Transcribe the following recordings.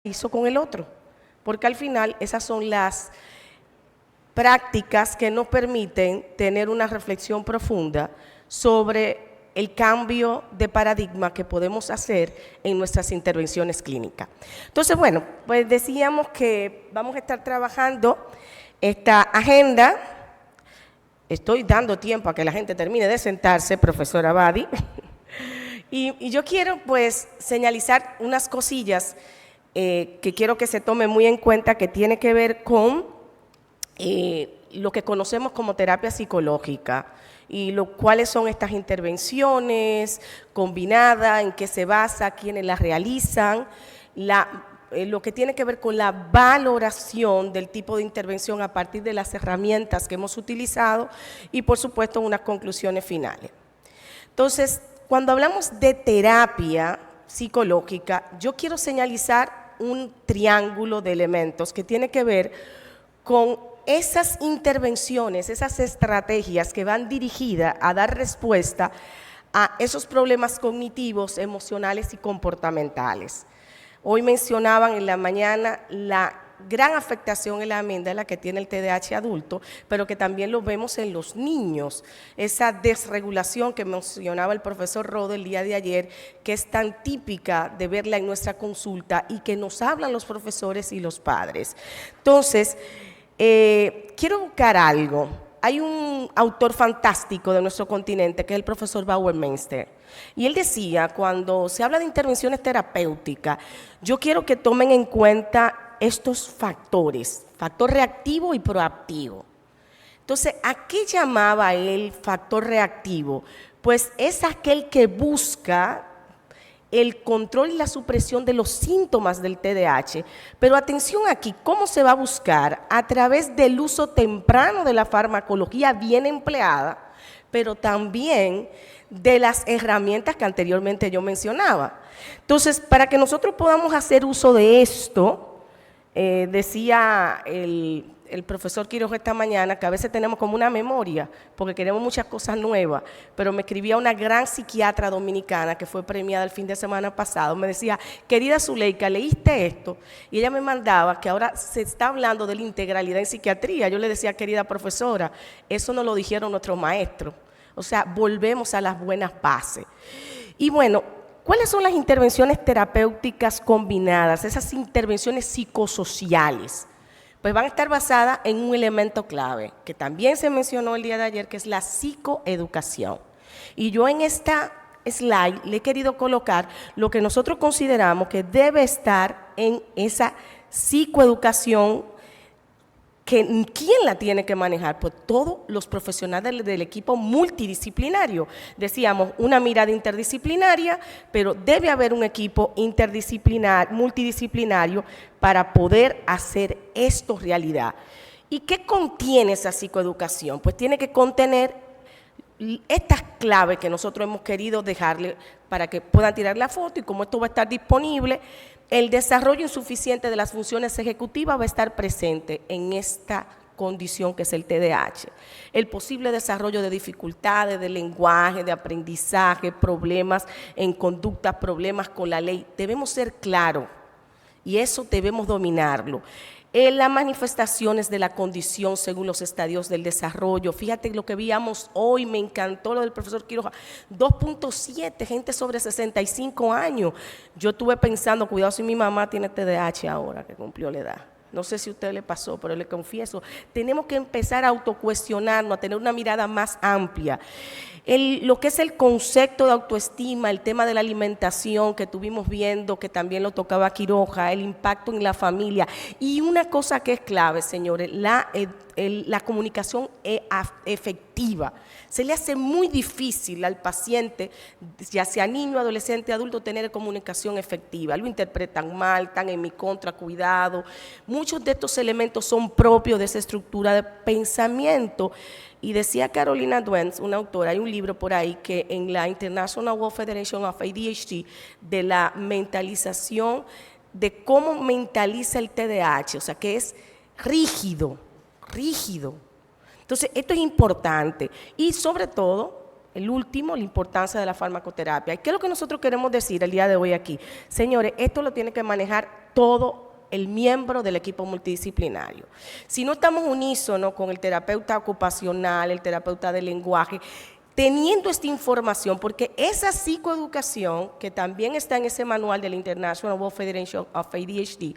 hizo con el otro, porque al final esas son las prácticas que nos permiten tener una reflexión profunda sobre el cambio de paradigma que podemos hacer en nuestras intervenciones clínicas. Entonces, bueno, pues decíamos que vamos a estar trabajando esta agenda. Estoy dando tiempo a que la gente termine de sentarse, profesora Badi. Y yo quiero pues señalizar unas cosillas que quiero que se tome muy en cuenta, que tiene que ver con lo que conocemos como terapia psicológica y cuáles son estas intervenciones combinadas, en qué se basa, quiénes las realizan, lo que tiene que ver con la valoración del tipo de intervención a partir de las herramientas que hemos utilizado y, por supuesto, unas conclusiones finales. Entonces, cuando hablamos de terapia psicológica, yo quiero señalizar un triángulo de elementos que tiene que ver con esas intervenciones, esas estrategias que van dirigidas a dar respuesta a esos problemas cognitivos, emocionales y comportamentales. Hoy mencionaban en la mañana la gran afectación en la amígdala que tiene el TDAH adulto, pero que también lo vemos en los niños, esa desregulación que mencionaba el profesor Rodo el día de ayer, que es tan típica de verla en nuestra consulta y que nos hablan los profesores y los padres. Entonces, quiero buscar algo. Hay un autor fantástico de nuestro continente que es el profesor Bauermeister, y él decía, cuando se habla de intervenciones terapéuticas, yo quiero que tomen en cuenta estos factores, factor reactivo y proactivo. Entonces, ¿a qué llamaba él factor reactivo? Pues es aquel que busca el control y la supresión de los síntomas del TDAH. Pero atención aquí, ¿cómo se va a buscar? A través del uso temprano de la farmacología bien empleada, pero también de las herramientas que anteriormente yo mencionaba. Entonces, para que nosotros podamos hacer uso de esto, decía el profesor Quiroga esta mañana que a veces tenemos como una memoria, porque queremos muchas cosas nuevas, pero me escribía una gran psiquiatra dominicana que fue premiada el fin de semana pasado, me decía, querida Zuleika, ¿leíste esto? Y ella me mandaba que ahora se está hablando de la integralidad en psiquiatría. Yo le decía, querida profesora, eso no lo dijeron nuestros maestros. O sea, volvemos a las buenas bases. Y bueno, ¿cuáles son las intervenciones terapéuticas combinadas? Esas intervenciones psicosociales, pues van a estar basadas en un elemento clave, que también se mencionó el día de ayer, que es la psicoeducación. Y yo en esta slide le he querido colocar lo que nosotros consideramos que debe estar en esa psicoeducación. ¿Quién la tiene que manejar? Pues todos los profesionales del equipo multidisciplinario. Decíamos, una mirada interdisciplinaria, pero debe haber un equipo multidisciplinario para poder hacer esto realidad. ¿Y qué contiene esa psicoeducación? Pues tiene que contener estas claves que nosotros hemos querido dejarle para que puedan tirar la foto, y como esto va a estar disponible, el desarrollo insuficiente de las funciones ejecutivas va a estar presente en esta condición que es el TDAH. El posible desarrollo de dificultades de lenguaje, de aprendizaje, problemas en conducta, problemas con la ley. Debemos ser claros y eso debemos dominarlo. Las manifestaciones de la condición según los estadios del desarrollo. Fíjate lo que veíamos hoy, me encantó lo del profesor Quiroga, 2.7, gente sobre 65 años. Yo estuve pensando, cuidado si mi mamá tiene TDAH ahora, que cumplió la edad. No sé si a usted le pasó, pero le confieso, tenemos que empezar a autocuestionarnos, a tener una mirada más amplia. Lo que es el concepto de autoestima, el tema de la alimentación que estuvimos viendo, que también lo tocaba Quiroga, el impacto en la familia. Y una cosa que es clave, señores, la comunicación efectiva. Se le hace muy difícil al paciente, ya sea niño, adolescente, adulto, tener comunicación efectiva. Lo interpretan mal, están en mi contra, cuidado. Muchos de estos elementos son propios de esa estructura de pensamiento. Y decía Carolina Duens, una autora, hay un libro por ahí que en la International World Federation of ADHD, de la mentalización, de cómo mentaliza el TDAH, o sea que es rígido. Entonces, esto es importante y sobre todo el último, la importancia de la farmacoterapia. ¿Y qué es lo que nosotros queremos decir el día de hoy aquí? Señores, esto lo tiene que manejar todo el miembro del equipo multidisciplinario. Si no estamos unísonos con el terapeuta ocupacional, el terapeuta del lenguaje, teniendo esta información, porque esa psicoeducación, que también está en ese manual de la International World Federation of ADHD,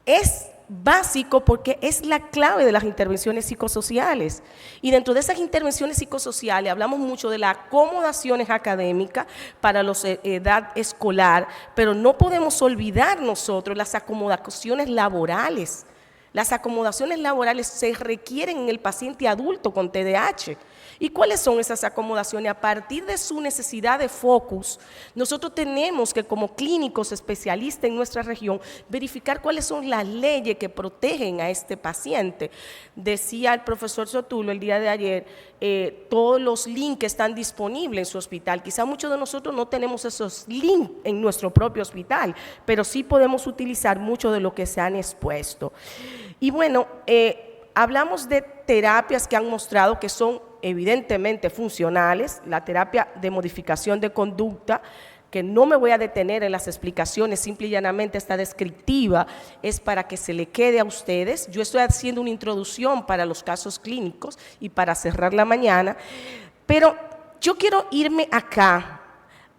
es básico porque es la clave de las intervenciones psicosociales. Y dentro de esas intervenciones psicosociales hablamos mucho de las acomodaciones académicas para la edad escolar, pero no podemos olvidar nosotros las acomodaciones laborales. Las acomodaciones laborales se requieren en el paciente adulto con TDAH. ¿Y cuáles son esas acomodaciones? A partir de su necesidad de focus, nosotros tenemos que, como clínicos especialistas en nuestra región, verificar cuáles son las leyes que protegen a este paciente. Decía el profesor Sotulo el día de ayer, todos los links están disponibles en su hospital. Quizá muchos de nosotros no tenemos esos links en nuestro propio hospital, pero sí podemos utilizar mucho de lo que se han expuesto. Y bueno, hablamos de terapias que han mostrado que son evidentemente funcionales, la terapia de modificación de conducta, que no me voy a detener en las explicaciones, simple y llanamente esta descriptiva es para que se le quede a ustedes. Yo estoy haciendo una introducción para los casos clínicos y para cerrar la mañana, pero yo quiero irme acá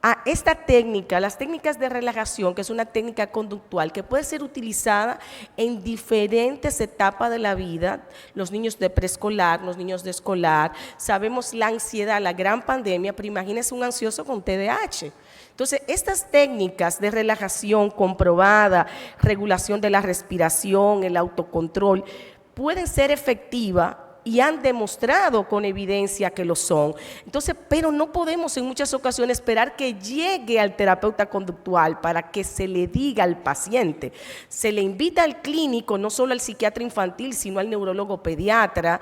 a esta técnica, las técnicas de relajación, que es una técnica conductual que puede ser utilizada en diferentes etapas de la vida, los niños de preescolar, los niños de escolar, sabemos la ansiedad, la gran pandemia, pero imagínense un ansioso con TDAH. Entonces, estas técnicas de relajación comprobada, regulación de la respiración, el autocontrol, pueden ser efectivas y han demostrado con evidencia que lo son. Entonces, pero no podemos en muchas ocasiones esperar que llegue al terapeuta conductual para que se le diga al paciente. Se le invita al clínico, no solo al psiquiatra infantil, sino al neurólogo pediatra,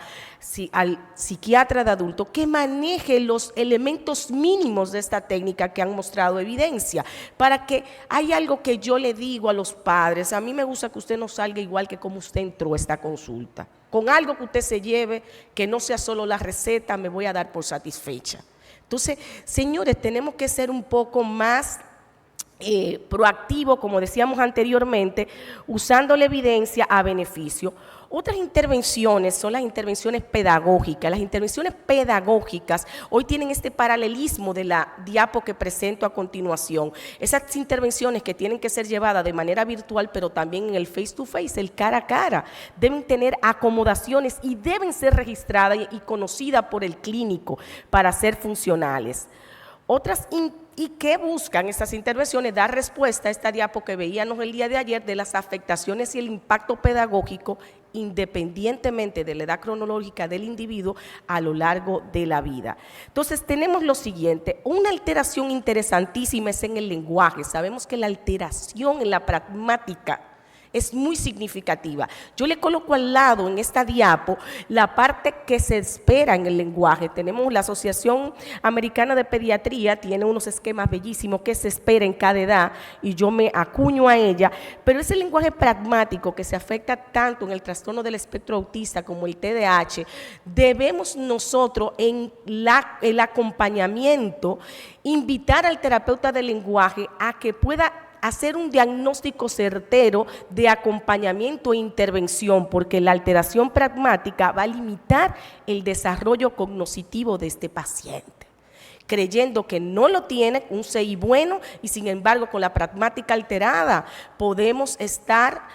al psiquiatra de adulto, que maneje los elementos mínimos de esta técnica que han mostrado evidencia, para que hay algo que yo le digo a los padres: a mí me gusta que usted no salga igual que como usted entró a esta consulta, con algo que usted se lleve, que no sea solo la receta, me voy a dar por satisfecha. Entonces, señores, tenemos que ser un poco más proactivos, como decíamos anteriormente, usando la evidencia a beneficio. Otras intervenciones son las intervenciones pedagógicas. Las intervenciones pedagógicas hoy tienen este paralelismo de la diapo que presento a continuación. Esas intervenciones que tienen que ser llevadas de manera virtual, pero también en el face to face, el cara a cara, deben tener acomodaciones y deben ser registradas y conocidas por el clínico para ser funcionales. ¿Y qué buscan estas intervenciones? Dar respuesta a esta diapo que veíamos el día de ayer de las afectaciones y el impacto pedagógico independientemente de la edad cronológica del individuo a lo largo de la vida. Entonces tenemos lo siguiente, una alteración interesantísima es en el lenguaje. Sabemos que la alteración en la pragmática es muy significativa. Yo le coloco al lado en esta diapo la parte que se espera en el lenguaje. Tenemos la Asociación Americana de Pediatría, tiene unos esquemas bellísimos que se espera en cada edad y yo me acuño a ella, pero ese lenguaje pragmático que se afecta tanto en el trastorno del espectro autista como el TDAH, debemos nosotros en el acompañamiento invitar al terapeuta del lenguaje a que pueda hacer un diagnóstico certero de acompañamiento e intervención, porque la alteración pragmática va a limitar el desarrollo cognitivo de este paciente, creyendo que no lo tiene, un CI bueno, y sin embargo con la pragmática alterada podemos estar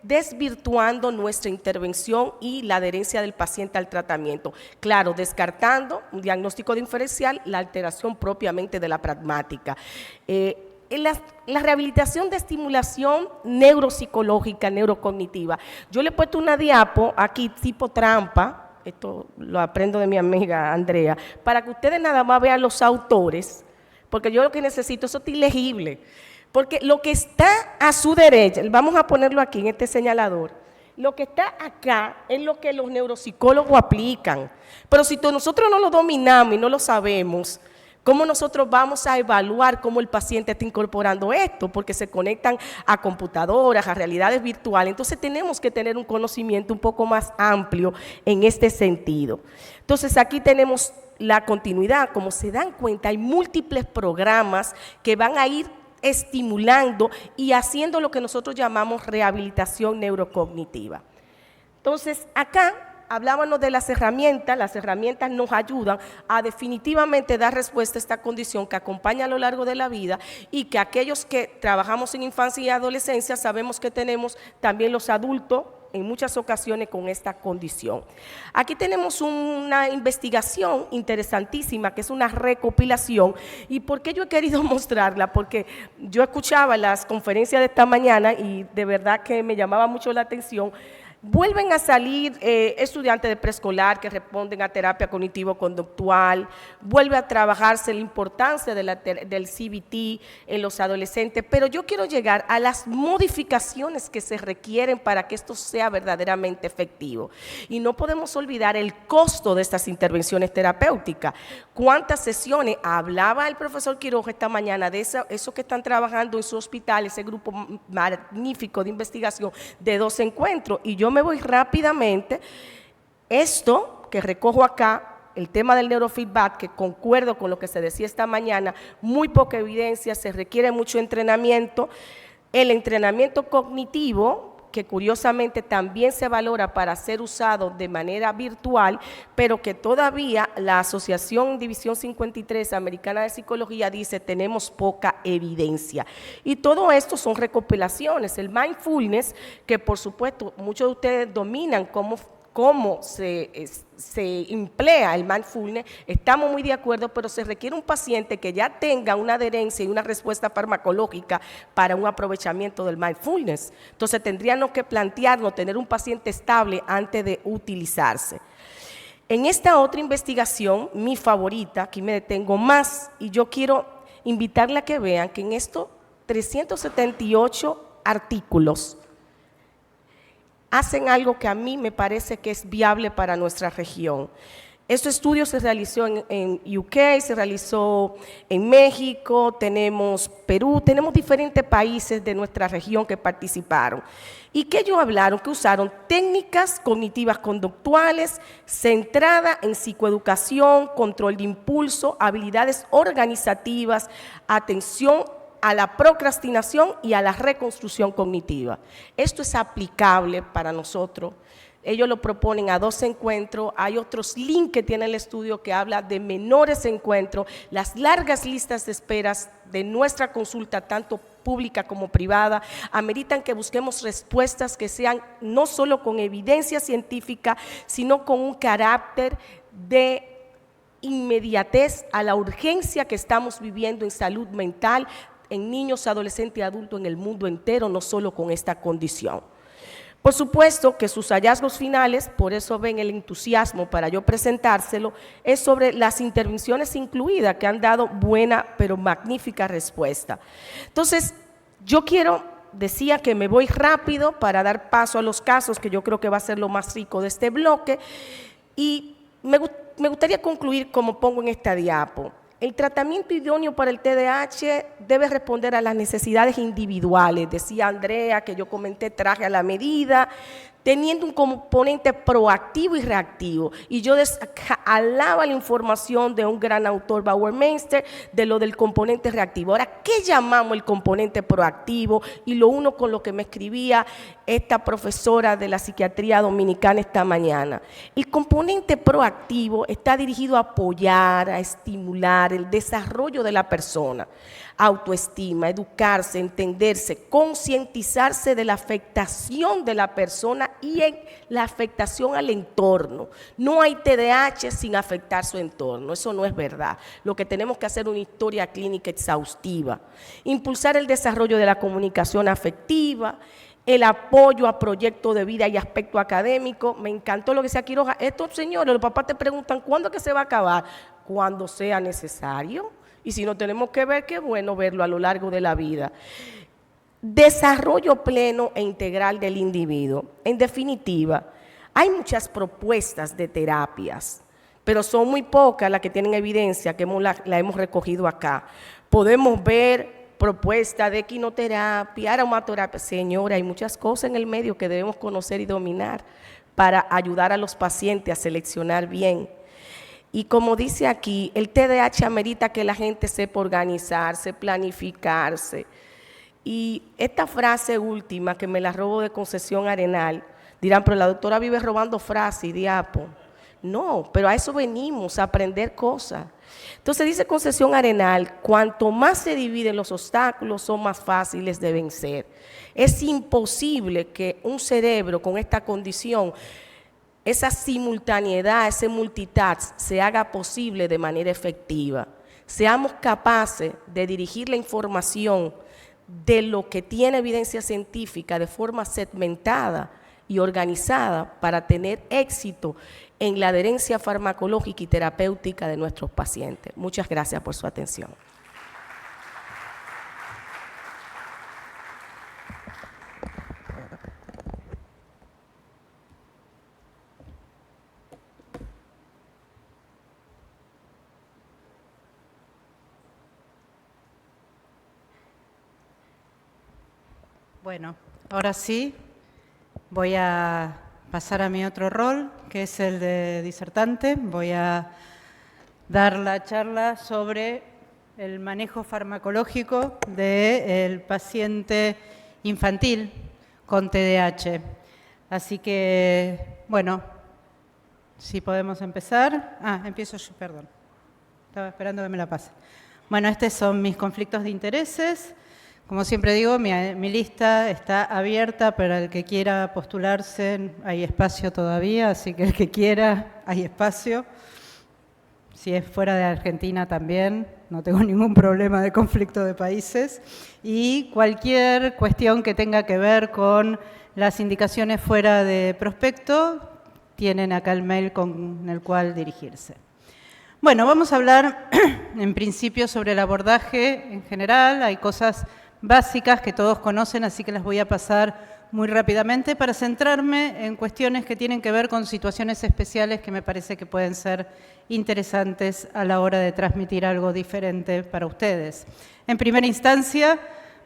desvirtuando nuestra intervención y la adherencia del paciente al tratamiento. Claro, descartando un diagnóstico diferencial, la alteración propiamente de la pragmática. La rehabilitación de estimulación neuropsicológica, neurocognitiva. Yo le he puesto una diapo aquí tipo trampa, esto lo aprendo de mi amiga Andrea, para que ustedes nada más vean los autores, porque yo lo que necesito es ilegible, porque lo que está a su derecha, vamos a ponerlo aquí en este señalador, lo que está acá es lo que los neuropsicólogos aplican, pero si nosotros no lo dominamos y no lo sabemos, ¿Cómo nosotros vamos a evaluar cómo el paciente está incorporando esto? Porque se conectan a computadoras, a realidades virtuales. Entonces tenemos que tener un conocimiento un poco más amplio en este sentido. Entonces aquí tenemos la continuidad. Como se dan cuenta, hay múltiples programas que van a ir estimulando y haciendo lo que nosotros llamamos rehabilitación neurocognitiva. Entonces acá hablábamos de las herramientas nos ayudan a definitivamente dar respuesta a esta condición que acompaña a lo largo de la vida y que aquellos que trabajamos en infancia y adolescencia sabemos que tenemos también los adultos en muchas ocasiones con esta condición. Aquí tenemos una investigación interesantísima que es una recopilación. ¿Y por qué yo he querido mostrarla? Porque yo escuchaba las conferencias de esta mañana y de verdad que me llamaba mucho la atención. Vuelven a salir estudiantes de preescolar que responden a terapia cognitivo-conductual, vuelve a trabajarse la importancia del CBT en los adolescentes, pero yo quiero llegar a las modificaciones que se requieren para que esto sea verdaderamente efectivo. Y no podemos olvidar el costo de estas intervenciones terapéuticas. ¿Cuántas sesiones? Hablaba el profesor Quiroga esta mañana de eso que están trabajando en su hospital, ese grupo magnífico de investigación de 2 encuentros, y yo me voy rápidamente. Esto que recojo acá, el tema del neurofeedback, que concuerdo con lo que se decía esta mañana, muy poca evidencia, se requiere mucho entrenamiento. El entrenamiento cognitivo, que curiosamente también se valora para ser usado de manera virtual, pero que todavía la Asociación División 53 Americana de Psicología dice tenemos poca evidencia. Y todo esto son recopilaciones. El mindfulness, que por supuesto muchos de ustedes dominan cómo se emplea el mindfulness, estamos muy de acuerdo, pero se requiere un paciente que ya tenga una adherencia y una respuesta farmacológica para un aprovechamiento del mindfulness. Entonces tendríamos que plantearnos tener un paciente estable antes de utilizarse. En esta otra investigación, mi favorita, aquí me detengo más, y yo quiero invitarla a que vean que en estos 378 artículos, hacen algo que a mí me parece que es viable para nuestra región. Este estudio se realizó en UK, se realizó en México, tenemos Perú, tenemos diferentes países de nuestra región que participaron. ¿Y qué ellos hablaron? Que usaron técnicas cognitivas conductuales centradas en psicoeducación, control de impulso, habilidades organizativas, atención a la procrastinación y a la reconstrucción cognitiva. Esto es aplicable para nosotros. Ellos lo proponen a 2 encuentros, hay otros links que tiene el estudio que habla de menores encuentros, las largas listas de esperas de nuestra consulta, tanto pública como privada, ameritan que busquemos respuestas que sean no solo con evidencia científica, sino con un carácter de inmediatez a la urgencia que estamos viviendo en salud mental, en niños, adolescentes y adultos en el mundo entero, no solo con esta condición. Por supuesto que sus hallazgos finales, por eso ven el entusiasmo para yo presentárselo, es sobre las intervenciones incluidas que han dado buena pero magnífica respuesta. Entonces, yo decía que me voy rápido para dar paso a los casos, que yo creo que va a ser lo más rico de este bloque, y me gustaría concluir como pongo en esta diapo. El tratamiento idóneo para el TDAH debe responder a las necesidades individuales, decía Andrea, que yo comenté, traje a la medida, teniendo un componente proactivo y reactivo. Y yo alaba la información de un gran autor, Bauermeister, de lo del componente reactivo. Ahora, ¿qué llamamos el componente proactivo? Y lo uno con lo que me escribía esta profesora de la psiquiatría dominicana esta mañana. El componente proactivo está dirigido a apoyar, a estimular el desarrollo de la persona, autoestima, educarse, entenderse, concientizarse de la afectación de la persona y en la afectación al entorno. No hay TDAH sin afectar su entorno, eso no es verdad. Lo que tenemos que hacer es una historia clínica exhaustiva. Impulsar el desarrollo de la comunicación afectiva, el apoyo a proyectos de vida y aspecto académico. Me encantó lo que decía Quiroga. Estos señores, los papás te preguntan, ¿cuándo es que se va a acabar? Cuando sea necesario. Y si no tenemos que ver, qué bueno verlo a lo largo de la vida. Desarrollo pleno e integral del individuo. En definitiva, hay muchas propuestas de terapias pero son muy pocas las que tienen evidencia, que la hemos recogido acá. Podemos ver propuestas de equinoterapia, aromaterapia. Señora, hay muchas cosas en el medio que debemos conocer y dominar para ayudar a los pacientes a seleccionar bien. Y como dice aquí, el TDAH amerita que la gente sepa organizarse, planificarse. Y esta frase última, que me la robo de Concesión Arenal, dirán, pero la doctora vive robando frases y diapos. No, pero a eso venimos, a aprender cosas. Entonces dice Concesión Arenal, cuanto más se dividen los obstáculos, son más fáciles de vencer. Es imposible que un cerebro con esta condición, esa simultaneidad, ese multitask, se haga posible de manera efectiva. Seamos capaces de dirigir la información de lo que tiene evidencia científica de forma segmentada y organizada para tener éxito en la adherencia farmacológica y terapéutica de nuestros pacientes. Muchas gracias por su atención. Bueno, ahora sí voy a pasar a mi otro rol, que es el de disertante. Voy a dar la charla sobre el manejo farmacológico del paciente infantil con TDAH. Así que, bueno, si podemos empezar. Empiezo yo, perdón. Estaba esperando que me la pase. Bueno, estos son mis conflictos de intereses. Como siempre digo, mi lista está abierta para el que quiera postularse. Hay espacio todavía, así que el que quiera, hay espacio. Si es fuera de Argentina también, no tengo ningún problema de conflicto de países. Y cualquier cuestión que tenga que ver con las indicaciones fuera de prospecto, tienen acá el mail con el cual dirigirse. Bueno, vamos a hablar en principio sobre el abordaje en general. Hay cosas básicas que todos conocen, así que las voy a pasar muy rápidamente para centrarme en cuestiones que tienen que ver con situaciones especiales que me parece que pueden ser interesantes a la hora de transmitir algo diferente para ustedes. En primera instancia,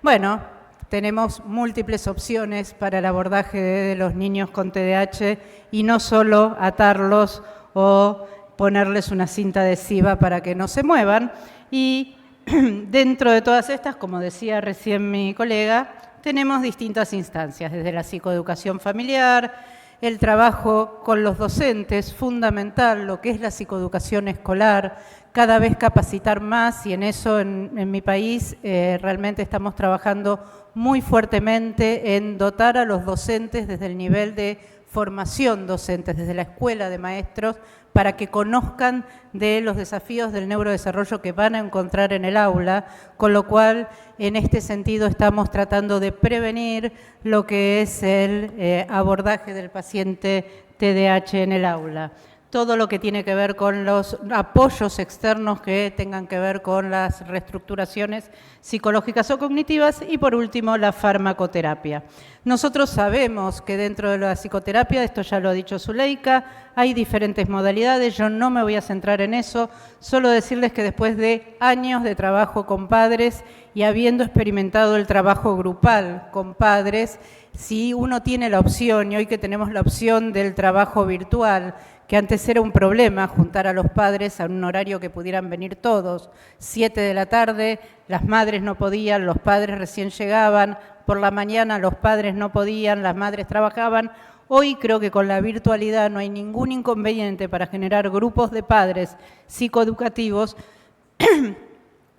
bueno, tenemos múltiples opciones para el abordaje de los niños con TDAH y no solo atarlos o ponerles una cinta adhesiva para que no se muevan. Y dentro de todas estas, como decía recién mi colega, tenemos distintas instancias, desde la psicoeducación familiar, el trabajo con los docentes, fundamental, lo que es la psicoeducación escolar, cada vez capacitar más, y en eso en mi país realmente estamos trabajando muy fuertemente en dotar a los docentes desde el nivel de formación docentes, desde la escuela de maestros, para que conozcan de los desafíos del neurodesarrollo que van a encontrar en el aula, con lo cual, en este sentido, estamos tratando de prevenir lo que es el abordaje del paciente TDAH en el aula. Todo lo que tiene que ver con los apoyos externos que tengan que ver con las reestructuraciones psicológicas o cognitivas y, por último, la farmacoterapia. Nosotros sabemos que dentro de la psicoterapia, esto ya lo ha dicho Zuleika, hay diferentes modalidades, yo no me voy a centrar en eso, solo decirles que después de años de trabajo con padres y habiendo experimentado el trabajo grupal con padres, si uno tiene la opción, y hoy que tenemos la opción del trabajo virtual, que antes era un problema juntar a los padres a un horario que pudieran venir todos, 7 de la tarde, las madres no podían, los padres recién llegaban, por la mañana los padres no podían, las madres trabajaban. Hoy creo que con la virtualidad no hay ningún inconveniente para generar grupos de padres psicoeducativos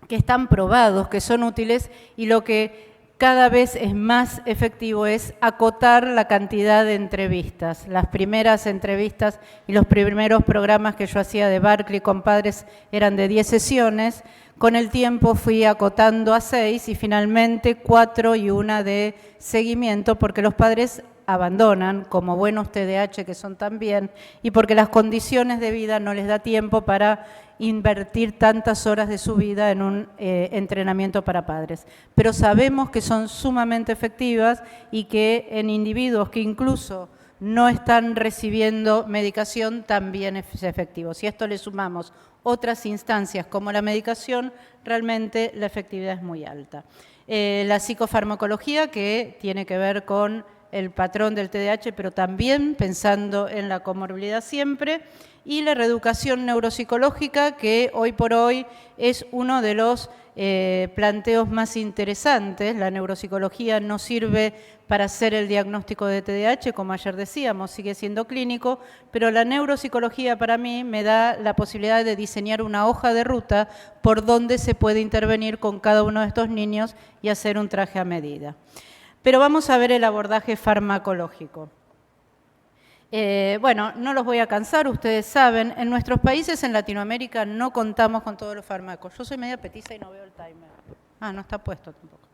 que están probados, que son útiles, y lo que cada vez es más efectivo es acotar la cantidad de entrevistas. Las primeras entrevistas y los primeros programas que yo hacía de Berkeley con padres eran de 10 sesiones. Con el tiempo fui acotando a 6 y finalmente 4 y una de seguimiento, porque los padres abandonan, como buenos TDAH que son también, y porque las condiciones de vida no les da tiempo para invertir tantas horas de su vida en un entrenamiento para padres. Pero sabemos que son sumamente efectivas y que en individuos que incluso no están recibiendo medicación, también es efectivo. Si a esto le sumamos otras instancias como la medicación, realmente la efectividad es muy alta. La psicofarmacología, que tiene que ver con el patrón del TDAH, pero también pensando en la comorbilidad siempre, y la reeducación neuropsicológica, que hoy por hoy es uno de los planteos más interesantes. La neuropsicología no sirve para hacer el diagnóstico de TDAH, como ayer decíamos, sigue siendo clínico, pero la neuropsicología para mí me da la posibilidad de diseñar una hoja de ruta por donde se puede intervenir con cada uno de estos niños y hacer un traje a medida. Pero vamos a ver el abordaje farmacológico. Bueno, no los voy a cansar, ustedes saben, en nuestros países en Latinoamérica no contamos con todos los fármacos. Yo soy media petiza y no veo el timer. Ah, no está puesto tampoco.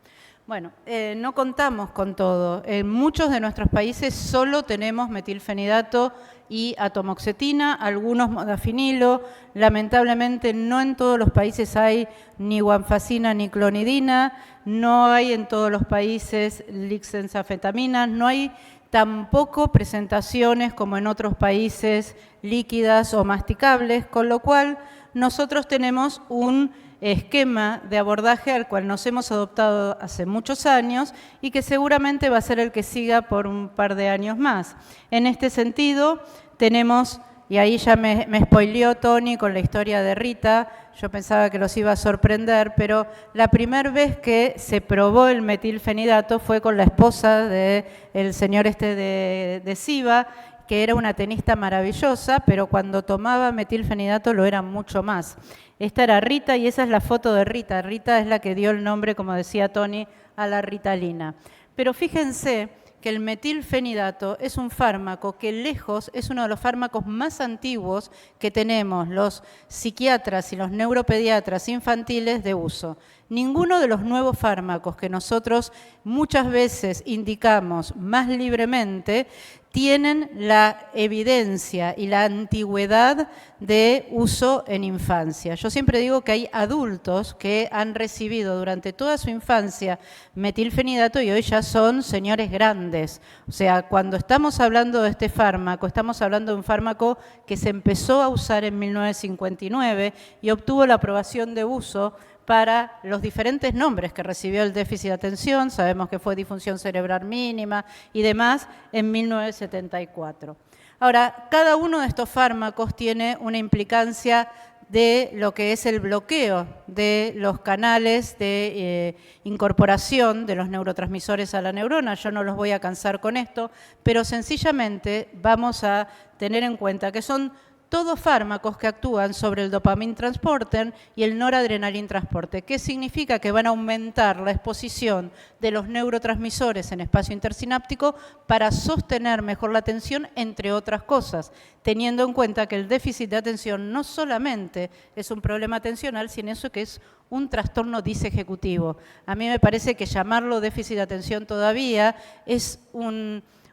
Bueno, no contamos con todo. En muchos de nuestros países solo tenemos metilfenidato y atomoxetina, algunos modafinilo. Lamentablemente no en todos los países hay ni guanfacina ni clonidina, no hay en todos los países lixenzafetaminas, no hay tampoco presentaciones como en otros países líquidas o masticables, con lo cual nosotros tenemos un esquema de abordaje al cual nos hemos adoptado hace muchos años y que seguramente va a ser el que siga por un par de años más. En este sentido, tenemos, y ahí ya me spoileó Tony con la historia de Rita, yo pensaba que los iba a sorprender, pero la primera vez que se probó el metilfenidato fue con la esposa del señor de Siva, que era una tenista maravillosa, pero cuando tomaba metilfenidato lo era mucho más. Esta era Rita y esa es la foto de Rita. Rita es la que dio el nombre, como decía Tony, a la Ritalina. Pero fíjense que el metilfenidato es un fármaco que lejos es uno de los fármacos más antiguos que tenemos los psiquiatras y los neuropediatras infantiles de uso. Ninguno de los nuevos fármacos que nosotros muchas veces indicamos más libremente tienen la evidencia y la antigüedad de uso en infancia. Yo siempre digo que hay adultos que han recibido durante toda su infancia metilfenidato y hoy ya son señores grandes. O sea, cuando estamos hablando de este fármaco, estamos hablando de un fármaco que se empezó a usar en 1959 y obtuvo la aprobación de uso para los diferentes nombres que recibió el déficit de atención, sabemos que fue disfunción cerebral mínima y demás, en 1974. Ahora, cada uno de estos fármacos tiene una implicancia de lo que es el bloqueo de los canales de incorporación de los neurotransmisores a la neurona. Yo no los voy a cansar con esto, pero sencillamente vamos a tener en cuenta que son todos fármacos que actúan sobre el dopamine transporter y el noradrenalin transporter. ¿Qué significa? Que van a aumentar la exposición de los neurotransmisores en espacio intersináptico para sostener mejor la atención, entre otras cosas, teniendo en cuenta que el déficit de atención no solamente es un problema atencional, sino eso que es un trastorno disejecutivo. A mí me parece que llamarlo déficit de atención todavía es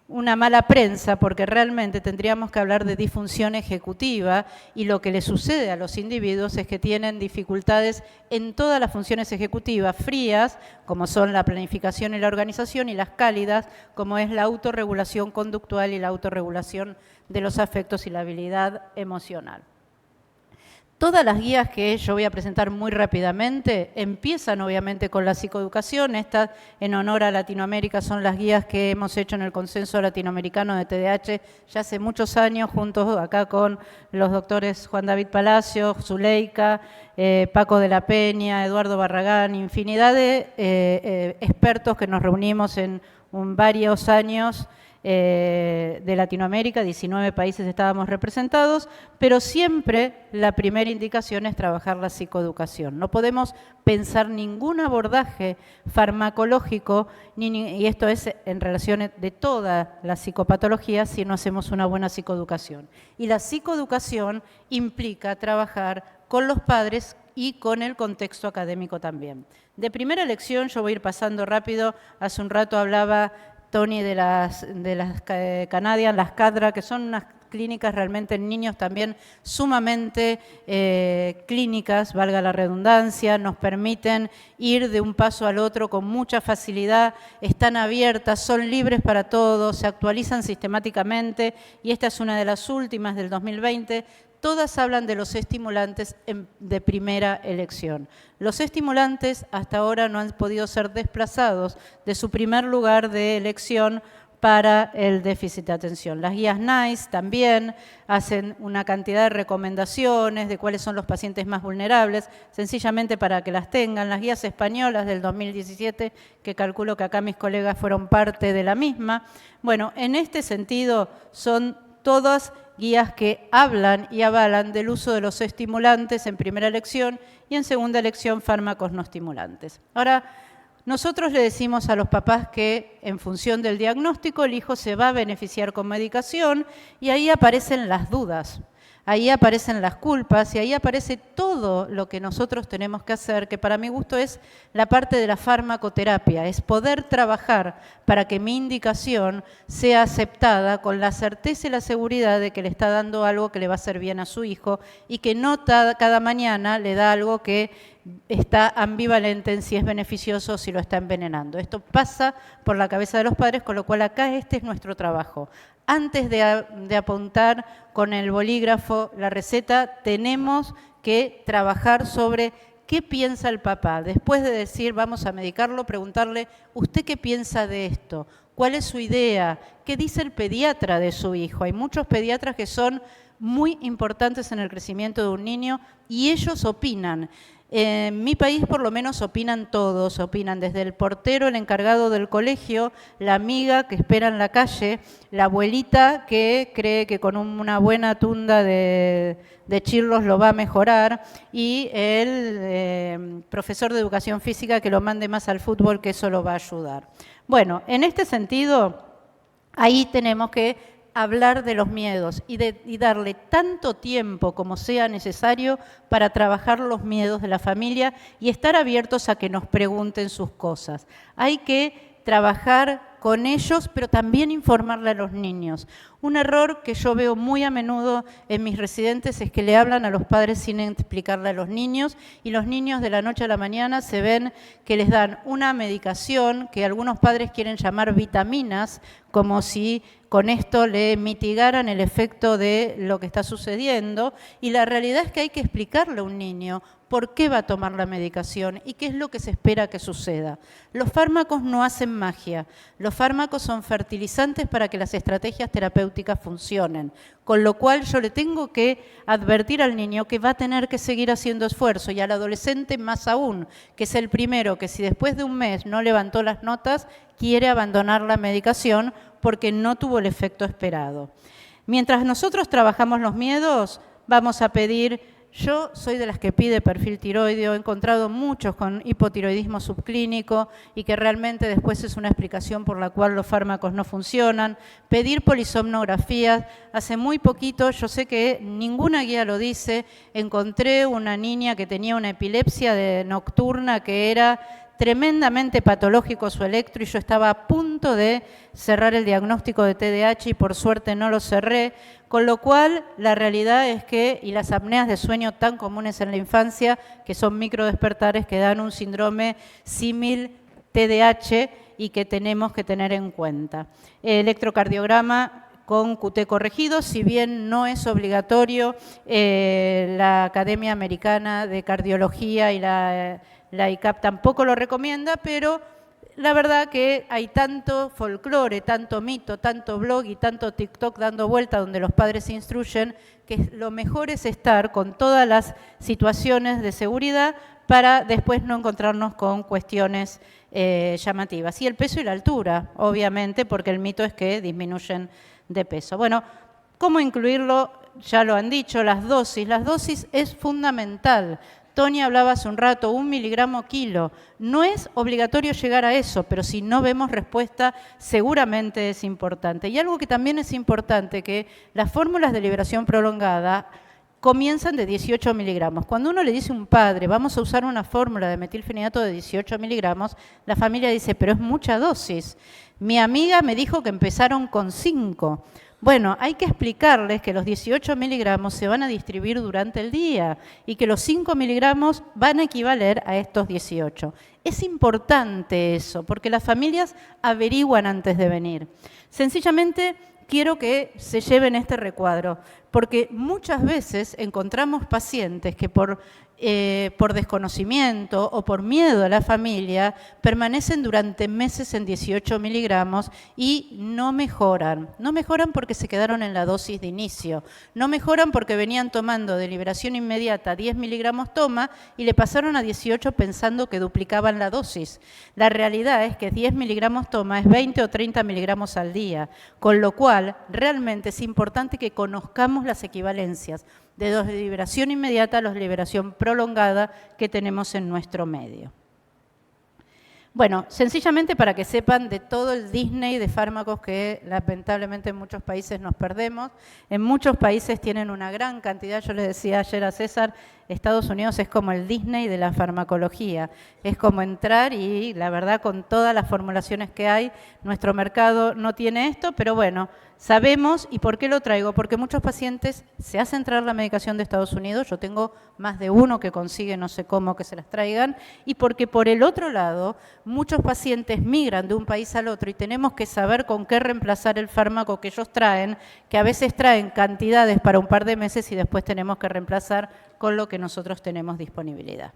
una mala prensa, porque realmente tendríamos que hablar de disfunción ejecutiva y lo que le sucede a los individuos es que tienen dificultades en todas las funciones ejecutivas, frías, como son la planificación y la organización, y las cálidas, como es la autorregulación conductual y la autorregulación de los afectos y la habilidad emocional. Todas las guías que yo voy a presentar muy rápidamente empiezan obviamente con la psicoeducación. Estas, en honor a Latinoamérica, son las guías que hemos hecho en el Consenso Latinoamericano de TDAH ya hace muchos años, juntos acá con los doctores Juan David Palacio, Zuleika, Paco de la Peña, Eduardo Barragán, infinidad de expertos que nos reunimos en varios años de Latinoamérica, 19 países estábamos representados, pero siempre la primera indicación es trabajar la psicoeducación. No podemos pensar ningún abordaje farmacológico, y esto es en relación de toda la psicopatología, si no hacemos una buena psicoeducación. Y la psicoeducación implica trabajar con los padres y con el contexto académico también. De primera elección, yo voy a ir pasando rápido, hace un rato hablaba Tony de las Canadian, las CADRA, que son unas subclínicas realmente en niños también sumamente clínicas, valga la redundancia, nos permiten ir de un paso al otro con mucha facilidad, están abiertas, son libres para todos, se actualizan sistemáticamente y esta es una de las últimas del 2020. Todas hablan de los estimulantes de primera elección. Los estimulantes hasta ahora no han podido ser desplazados de su primer lugar de elección para el déficit de atención. Las guías NICE también hacen una cantidad de recomendaciones de cuáles son los pacientes más vulnerables, sencillamente para que las tengan. Las guías españolas del 2017, que calculo que acá mis colegas fueron parte de la misma. Bueno, en este sentido son todas guías que hablan y avalan del uso de los estimulantes en primera elección y en segunda elección fármacos no estimulantes. Ahora, nosotros le decimos a los papás que en función del diagnóstico el hijo se va a beneficiar con medicación y ahí aparecen las dudas, ahí aparecen las culpas y ahí aparece todo lo que nosotros tenemos que hacer, que para mi gusto es la parte de la farmacoterapia, es poder trabajar para que mi indicación sea aceptada con la certeza y la seguridad de que le está dando algo que le va a hacer bien a su hijo y que no cada mañana le da algo que está ambivalente en si es beneficioso o si lo está envenenando. Esto pasa por la cabeza de los padres, con lo cual acá este es nuestro trabajo. Antes de apuntar con el bolígrafo la receta, tenemos que trabajar sobre qué piensa el papá. Después de decir vamos a medicarlo, preguntarle, ¿usted qué piensa de esto? ¿Cuál es su idea? ¿Qué dice el pediatra de su hijo? Hay muchos pediatras que son muy importantes en el crecimiento de un niño y ellos opinan. En mi país por lo menos opinan todos, opinan desde el portero, el encargado del colegio, la amiga que espera en la calle, la abuelita que cree que con una buena tunda de chirlos lo va a mejorar y el profesor de educación física que lo mande más al fútbol, que eso lo va a ayudar. Bueno, en este sentido, ahí tenemos que hablar de los miedos y darle tanto tiempo como sea necesario para trabajar los miedos de la familia y estar abiertos a que nos pregunten sus cosas. Hay que trabajar con ellos, pero también informarle a los niños. Un error que yo veo muy a menudo en mis residentes es que le hablan a los padres sin explicarle a los niños y los niños de la noche a la mañana se ven que les dan una medicación que algunos padres quieren llamar vitaminas, como si con esto le mitigaran el efecto de lo que está sucediendo y la realidad es que hay que explicarle a un niño por qué va a tomar la medicación y qué es lo que se espera que suceda. Los fármacos no hacen magia, los fármacos son fertilizantes para que las estrategias terapéuticas funcionen, con lo cual yo le tengo que advertir al niño que va a tener que seguir haciendo esfuerzo y al adolescente más aún, que es el primero que si después de un mes no levantó las notas, quiere abandonar la medicación porque no tuvo el efecto esperado. Mientras nosotros trabajamos los miedos, vamos a pedir, yo soy de las que pide perfil tiroideo, he encontrado muchos con hipotiroidismo subclínico y que realmente después es una explicación por la cual los fármacos no funcionan. Pedir polisomnografías, hace muy poquito, yo sé que ninguna guía lo dice, encontré una niña que tenía una epilepsia nocturna que era tremendamente patológico su electro y yo estaba a punto de cerrar el diagnóstico de TDAH y por suerte no lo cerré, con lo cual la realidad es que, y las apneas de sueño tan comunes en la infancia, que son microdespertares que dan un síndrome símil TDAH y que tenemos que tener en cuenta. Electrocardiograma con QT corregido, si bien no es obligatorio, la Academia Americana de Cardiología y la ICAP tampoco lo recomienda, pero la verdad que hay tanto folclore, tanto mito, tanto blog y tanto TikTok dando vuelta donde los padres se instruyen, que lo mejor es estar con todas las situaciones de seguridad para después no encontrarnos con cuestiones llamativas. Y el peso y la altura, obviamente, porque el mito es que disminuyen de peso. Bueno, ¿cómo incluirlo? Ya lo han dicho, las dosis. Las dosis es fundamental. Tony hablaba hace un rato, 1 miligramo kilo. No es obligatorio llegar a eso, pero si no vemos respuesta, seguramente es importante. Y algo que también es importante, que las fórmulas de liberación prolongada comienzan de 18 miligramos. Cuando uno le dice a un padre, vamos a usar una fórmula de metilfenidato de 18 miligramos, la familia dice, pero es mucha dosis. Mi amiga me dijo que empezaron con 5. Bueno, hay que explicarles que los 18 miligramos se van a distribuir durante el día y que los 5 miligramos van a equivaler a estos 18. Es importante eso, porque las familias averiguan antes de venir. Sencillamente quiero que se lleven este recuadro, porque muchas veces encontramos pacientes que por desconocimiento o por miedo a la familia, permanecen durante meses en 18 miligramos y no mejoran. No mejoran porque se quedaron en la dosis de inicio. No mejoran porque venían tomando de liberación inmediata 10 miligramos toma y le pasaron a 18 pensando que duplicaban la dosis. La realidad es que 10 miligramos toma es 20 o 30 miligramos al día, con lo cual realmente es importante que conozcamos las equivalencias de los de liberación inmediata a los de liberación prolongada que tenemos en nuestro medio. Bueno, sencillamente para que sepan de todo el Disney de fármacos que lamentablemente en muchos países nos perdemos. En muchos países tienen una gran cantidad, yo les decía ayer a César, Estados Unidos es como el Disney de la farmacología. Es como entrar y la verdad con todas las formulaciones que hay, nuestro mercado no tiene esto, pero bueno, sabemos, ¿y por qué lo traigo? Porque muchos pacientes se hacen traer la medicación de Estados Unidos, yo tengo más de uno que consigue, no sé cómo, que se las traigan, y porque por el otro lado, muchos pacientes migran de un país al otro y tenemos que saber con qué reemplazar el fármaco que ellos traen, que a veces traen cantidades para un par de meses y después tenemos que reemplazar con lo que nosotros tenemos disponibilidad.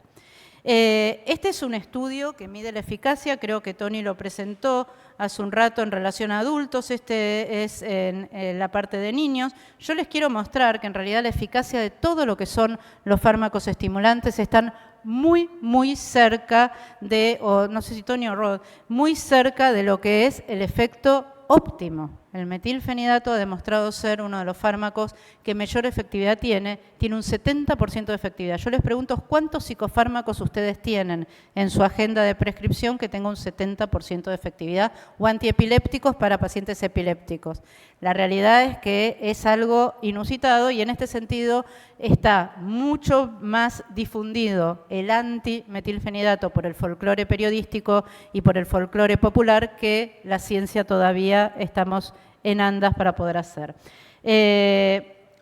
Este es un estudio que mide la eficacia, creo que Tony lo presentó hace un rato en relación a adultos, este es en la parte de niños. Yo les quiero mostrar que en realidad la eficacia de todo lo que son los fármacos estimulantes están muy cerca de, o no sé si Tony o Rod, muy cerca de lo que es el efecto óptimo. El metilfenidato ha demostrado ser uno de los fármacos que mayor efectividad tiene un 70% de efectividad. Yo les pregunto, ¿cuántos psicofármacos ustedes tienen en su agenda de prescripción que tenga un 70% de efectividad o antiepilépticos para pacientes epilépticos? La realidad es que es algo inusitado y en este sentido está mucho más difundido el antimetilfenidato por el folclore periodístico y por el folclore popular que la ciencia todavía estamos en andas para poder hacer.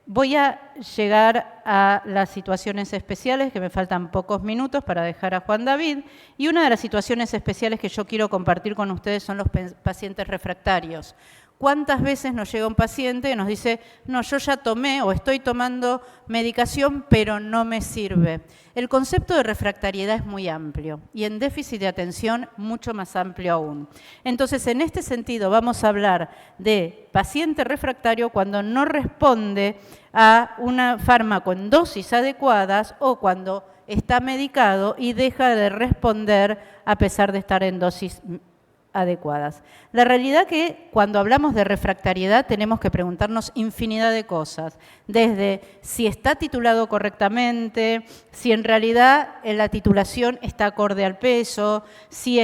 Voy a llegar a las situaciones especiales, que me faltan pocos minutos para dejar a Juan David, y una de las situaciones especiales que yo quiero compartir con ustedes son los pacientes refractarios. ¿Cuántas veces nos llega un paciente y nos dice, no, yo ya tomé o estoy tomando medicación, pero no me sirve? El concepto de refractariedad es muy amplio y en déficit de atención mucho más amplio aún. Entonces, en este sentido, vamos a hablar de paciente refractario cuando no responde a un fármaco en dosis adecuadas o cuando está medicado y deja de responder a pesar de estar en dosis adecuadas. La realidad que cuando hablamos de refractariedad tenemos que preguntarnos infinidad de cosas, desde si está titulado correctamente, si en realidad la titulación está acorde al peso, si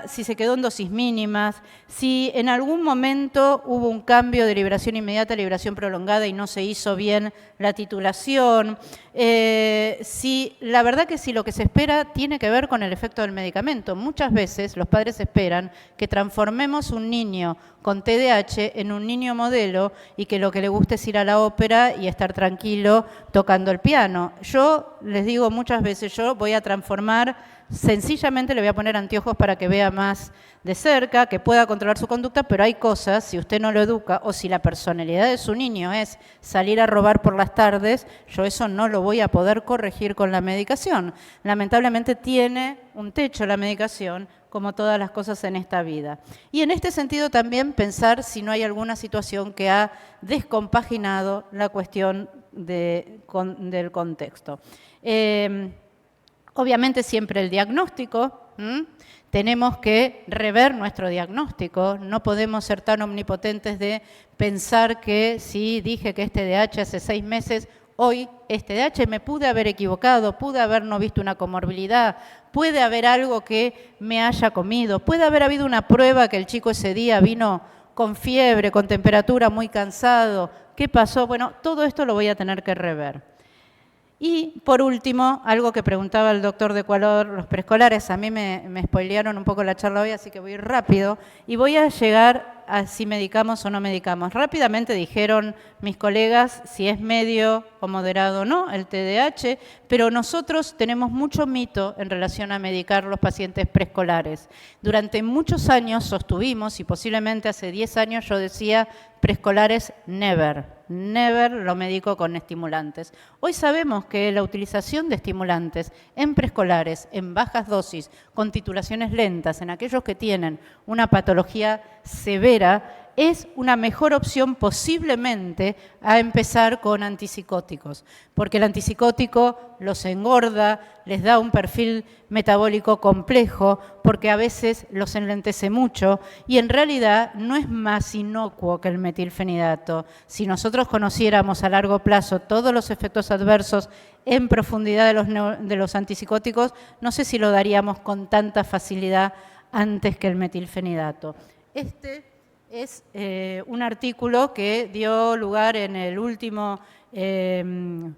se quedó en dosis mínimas, si en algún momento hubo un cambio de liberación inmediata a liberación prolongada y no se hizo bien la titulación, si la verdad que si lo que se espera tiene que ver con el efecto del medicamento. Muchas veces los padres esperan que transformemos un niño con TDAH en un niño modelo y que lo que le guste es ir a la ópera y estar tranquilo tocando el piano. Yo les digo muchas veces, yo voy a transformar, sencillamente le voy a poner anteojos para que vea más de cerca, que pueda controlar su conducta, pero hay cosas, si usted no lo educa o si la personalidad de su niño es salir a robar por las tardes, yo eso no lo voy a poder corregir con la medicación. Lamentablemente tiene un techo la medicación, como todas las cosas en esta vida. Y en este sentido también pensar si no hay alguna situación que ha descompaginado la cuestión del contexto. Obviamente siempre el diagnóstico, tenemos que rever nuestro diagnóstico, no podemos ser tan omnipotentes de pensar que si dije que es TDAH hace 6 meses, hoy es TDAH, me pude haber equivocado, pude haber no visto una comorbilidad, puede haber algo que me haya comido, puede haber habido una prueba que el chico ese día vino con fiebre, con temperatura, muy cansado. ¿Qué pasó? Bueno, todo esto lo voy a tener que rever. Y, por último, algo que preguntaba el doctor de Ecuador, los preescolares, a mí me spoilearon un poco la charla hoy, así que voy a ir rápido, y voy a llegar a si medicamos o no medicamos. Rápidamente dijeron mis colegas si es medio o moderado o no el TDAH, pero nosotros tenemos mucho mito en relación a medicar los pacientes preescolares. Durante muchos años sostuvimos, y posiblemente hace 10 años yo decía, preescolares never lo medico con estimulantes. Hoy sabemos que la utilización de estimulantes en preescolares, en bajas dosis, con titulaciones lentas, en aquellos que tienen una patología severa, es una mejor opción posiblemente a empezar con antipsicóticos, porque el antipsicótico los engorda, les da un perfil metabólico complejo, porque a veces los enlentece mucho y en realidad no es más inocuo que el metilfenidato. Si nosotros conociéramos a largo plazo todos los efectos adversos en profundidad de los antipsicóticos, no sé si lo daríamos con tanta facilidad antes que el metilfenidato. Este es un artículo que dio lugar en el último en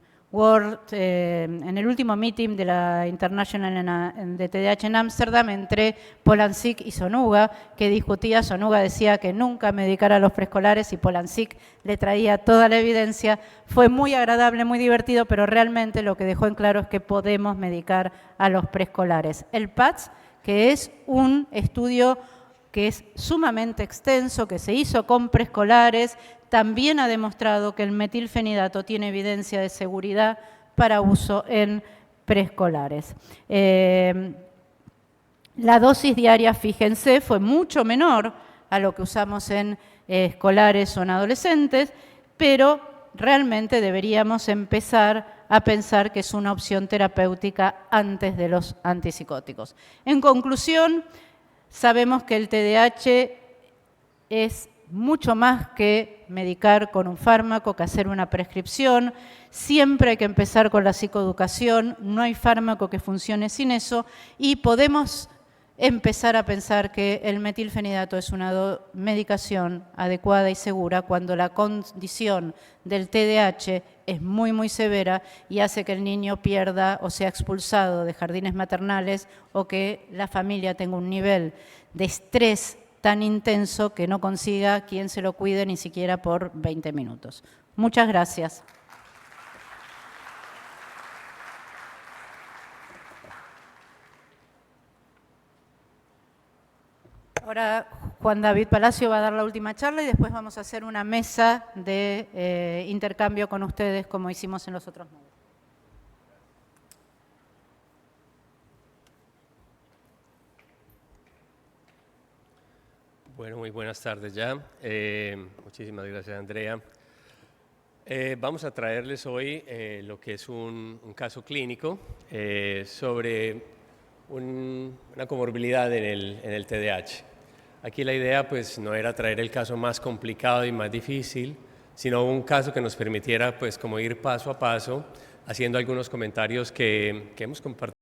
el último meeting de la International de TDAH en Ámsterdam entre Polanczyk y Sonuga, que discutía. Sonuga decía que nunca medicara a los preescolares y Polanczyk le traía toda la evidencia. Fue muy agradable, muy divertido, pero realmente lo que dejó en claro es que podemos medicar a los preescolares. El PATS, que es un estudio que es sumamente extenso, que se hizo con preescolares, también ha demostrado que el metilfenidato tiene evidencia de seguridad para uso en preescolares. La dosis diaria, fíjense, fue mucho menor a lo que usamos en escolares o en adolescentes, pero realmente deberíamos empezar a pensar que es una opción terapéutica antes de los antipsicóticos. En conclusión, sabemos que el TDAH es mucho más que medicar con un fármaco, que hacer una prescripción. Siempre hay que empezar con la psicoeducación, no hay fármaco que funcione sin eso, y podemos empezar a pensar que el metilfenidato es una medicación adecuada y segura cuando la condición del TDAH es muy, muy severa y hace que el niño pierda o sea expulsado de jardines maternales o que la familia tenga un nivel de estrés tan intenso que no consiga quien se lo cuide ni siquiera por 20 minutos. Muchas gracias. Ahora Juan David Palacio va a dar la última charla y después vamos a hacer una mesa de intercambio con ustedes como hicimos en los otros módulos. Bueno, muy buenas tardes ya. Muchísimas gracias, Andrea. Vamos a traerles hoy lo que es un caso clínico sobre una comorbilidad en el TDAH. Aquí la idea pues no era traer el caso más complicado y más difícil, sino un caso que nos permitiera pues como ir paso a paso haciendo algunos comentarios que hemos compartido